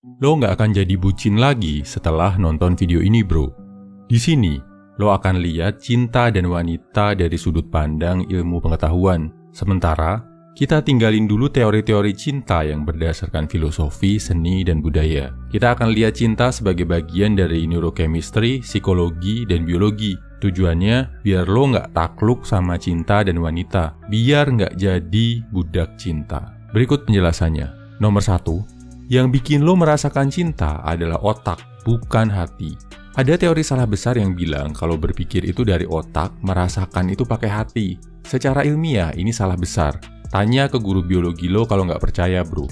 Lo nggak akan jadi bucin lagi setelah nonton video ini, bro. Di sini, lo akan lihat cinta dan wanita dari sudut pandang ilmu pengetahuan. Sementara, kita tinggalin dulu teori-teori cinta yang berdasarkan filosofi, seni, dan budaya. Kita akan lihat cinta sebagai bagian dari neurochemistry, psikologi, dan biologi. Tujuannya, biar lo nggak takluk sama cinta dan wanita. Biar nggak jadi budak cinta. Berikut penjelasannya. Nomor 1. Yang bikin lo merasakan cinta adalah otak, bukan hati. Ada teori salah besar yang bilang kalau berpikir itu dari otak, merasakan itu pakai hati. Secara ilmiah, ini salah besar. Tanya ke guru biologi lo kalau nggak percaya, bro.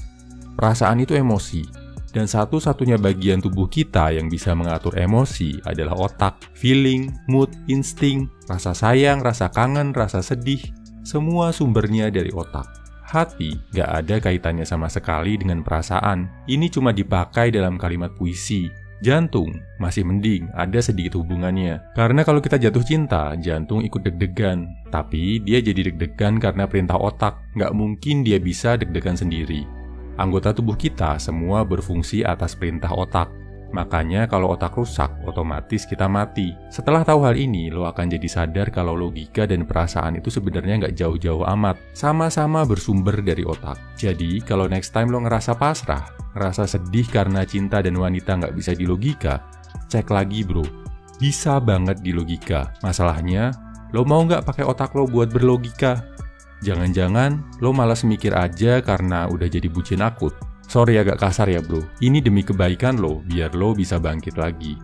Perasaan itu emosi. Dan satu-satunya bagian tubuh kita yang bisa mengatur emosi adalah otak. Feeling, mood, insting, rasa sayang, rasa kangen, rasa sedih, semua sumbernya dari otak. Hati gak ada kaitannya sama sekali dengan perasaan. Ini cuma dipakai dalam kalimat puisi. Jantung masih mending, ada sedikit hubungannya. Karena kalau kita jatuh cinta, jantung ikut deg-degan. Tapi dia jadi deg-degan karena perintah otak. Gak mungkin dia bisa deg-degan sendiri. Anggota tubuh kita semua berfungsi atas perintah otak. Makanya kalau otak rusak, otomatis kita mati. Setelah tahu hal ini, lo akan jadi sadar kalau logika dan perasaan itu sebenarnya nggak jauh-jauh amat. Sama-sama bersumber dari otak. Jadi, kalau next time lo ngerasa pasrah, ngerasa sedih karena cinta dan wanita nggak bisa dilogika, cek lagi, bro. Bisa banget dilogika. Masalahnya, lo mau nggak pakai otak lo buat berlogika? Jangan-jangan lo malas mikir aja karena udah jadi bucin akut. Sorry agak kasar ya, bro. Ini demi kebaikan lo, biar lo bisa bangkit lagi.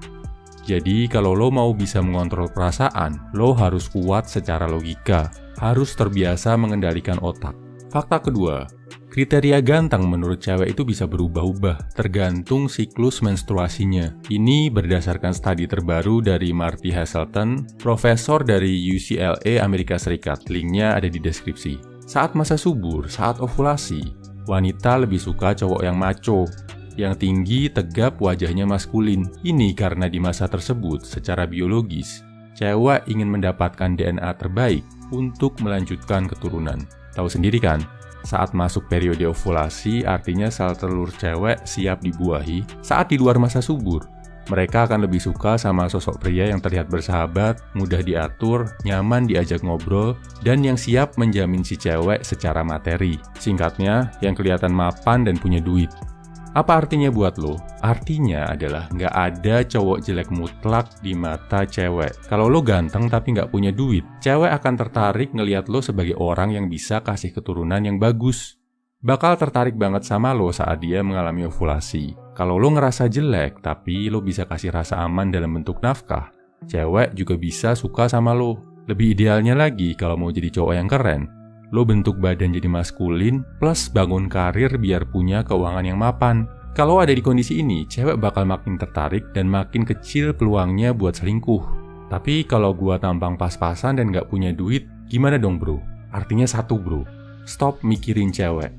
Jadi, kalau lo mau bisa mengontrol perasaan, lo harus kuat secara logika. Harus terbiasa mengendalikan otak. Fakta kedua, kriteria ganteng menurut cewek itu bisa berubah-ubah, tergantung siklus menstruasinya. Ini berdasarkan studi terbaru dari Marty Haselton, profesor dari UCLA Amerika Serikat. Linknya ada di deskripsi. Saat masa subur, saat ovulasi, wanita lebih suka cowok yang macho, yang tinggi, tegap, wajahnya maskulin. Ini karena di masa tersebut, secara biologis, cewek ingin mendapatkan DNA terbaik untuk melanjutkan keturunan. Tahu sendiri kan, saat masuk periode ovulasi, artinya sel telur cewek siap dibuahi. Saat di luar masa subur, mereka akan lebih suka sama sosok pria yang terlihat bersahabat, mudah diatur, nyaman diajak ngobrol, dan yang siap menjamin si cewek secara materi. Singkatnya, yang kelihatan mapan dan punya duit. Apa artinya buat lo? Artinya adalah nggak ada cowok jelek mutlak di mata cewek. Kalau lo ganteng tapi nggak punya duit, cewek akan tertarik ngelihat lo sebagai orang yang bisa kasih keturunan yang bagus. Bakal tertarik banget sama lo saat dia mengalami ovulasi. Kalau lo ngerasa jelek, tapi lo bisa kasih rasa aman dalam bentuk nafkah, cewek juga bisa suka sama lo. Lebih idealnya lagi, kalau mau jadi cowok yang keren, lo bentuk badan jadi maskulin, plus bangun karir biar punya keuangan yang mapan. Kalau ada di kondisi ini, cewek bakal makin tertarik dan makin kecil peluangnya buat selingkuh. Tapi kalau gua tampang pas-pasan dan gak punya duit, gimana dong, bro? Artinya satu, bro. Stop mikirin cewek.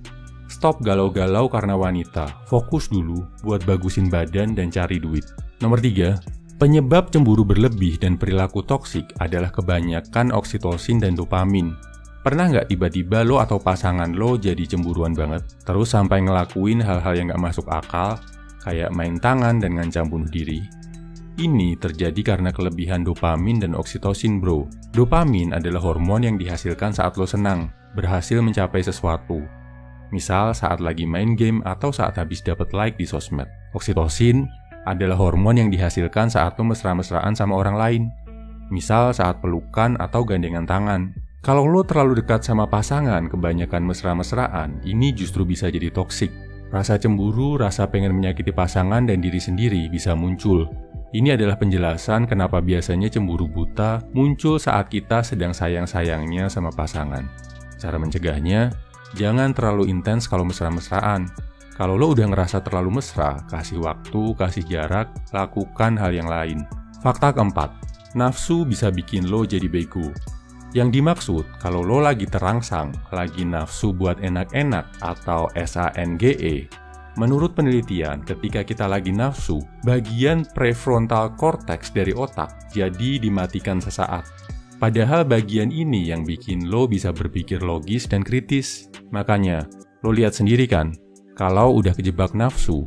Stop galau-galau karena wanita. Fokus dulu buat bagusin badan dan cari duit. Nomor 3, penyebab cemburu berlebih dan perilaku toksik adalah kebanyakan oksitosin dan dopamin. Pernah nggak tiba-tiba lo atau pasangan lo jadi cemburuan banget? Terus sampai ngelakuin hal-hal yang nggak masuk akal, kayak main tangan dan ngancam bunuh diri? Ini terjadi karena kelebihan dopamin dan oksitosin, bro. Dopamin adalah hormon yang dihasilkan saat lo senang, berhasil mencapai sesuatu. Misal saat lagi main game atau saat habis dapat like di sosmed. Oksitosin adalah hormon yang dihasilkan saat lo mesra-mesraan sama orang lain. Misal saat pelukan atau gandengan tangan. Kalau lo terlalu dekat sama pasangan, kebanyakan mesra-mesraan, ini justru bisa jadi toksik. Rasa cemburu, rasa pengen menyakiti pasangan dan diri sendiri bisa muncul. Ini adalah penjelasan kenapa biasanya cemburu buta muncul saat kita sedang sayang-sayangnya sama pasangan. Cara mencegahnya, jangan terlalu intens kalau mesra-mesraan. Kalau lo udah ngerasa terlalu mesra, kasih waktu, kasih jarak, lakukan hal yang lain. Fakta keempat, nafsu bisa bikin lo jadi bego. Yang dimaksud, kalau lo lagi terangsang, lagi nafsu buat enak-enak atau SANGE, menurut penelitian, ketika kita lagi nafsu, bagian prefrontal cortex dari otak jadi dimatikan sesaat. Padahal bagian ini yang bikin lo bisa berpikir logis dan kritis. Makanya, lo lihat sendiri kan, kalau udah kejebak nafsu,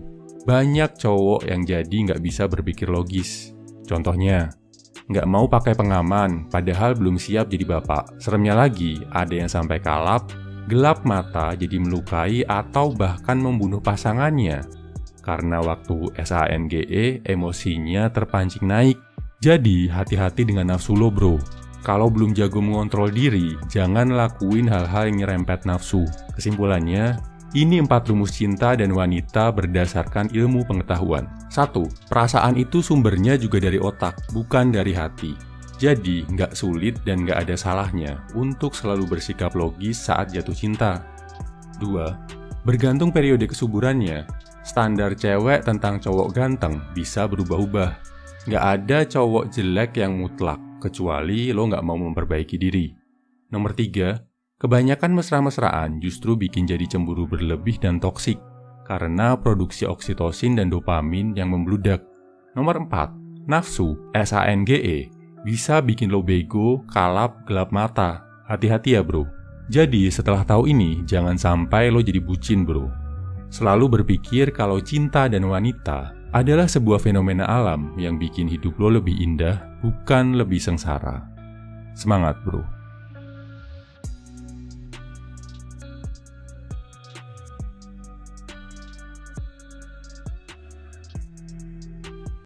Banyak cowok yang jadi nggak bisa berpikir logis. Contohnya, nggak mau pakai pengaman padahal belum siap jadi bapak. Seremnya lagi, ada yang sampai kalap, gelap mata jadi melukai atau bahkan membunuh pasangannya. Karena waktu SANGE emosinya terpancing naik. Jadi hati-hati dengan nafsu lo bro. Kalau belum jago mengontrol diri, jangan lakuin hal-hal yang nyerempet nafsu. Kesimpulannya, ini 4 rumus cinta dan wanita berdasarkan ilmu pengetahuan. 1. Perasaan itu sumbernya juga dari otak, bukan dari hati. Jadi, nggak sulit dan nggak ada salahnya untuk selalu bersikap logis saat jatuh cinta. 2. Bergantung periode kesuburannya, standar cewek tentang cowok ganteng bisa berubah-ubah. Nggak ada cowok jelek yang mutlak, kecuali lo nggak mau memperbaiki diri. Nomor 3. Kebanyakan mesra-mesraan justru bikin jadi cemburu berlebih dan toksik karena produksi oksitosin dan dopamin yang membludak. Nomor 4. Nafsu, SANGE, bisa bikin lo bego, kalap, gelap mata. Hati-hati ya bro. Jadi setelah tahu ini, jangan sampai lo jadi bucin bro. Selalu berpikir kalau cinta dan wanita adalah sebuah fenomena alam yang bikin hidup lo lebih indah, bukan lebih sengsara. Semangat bro.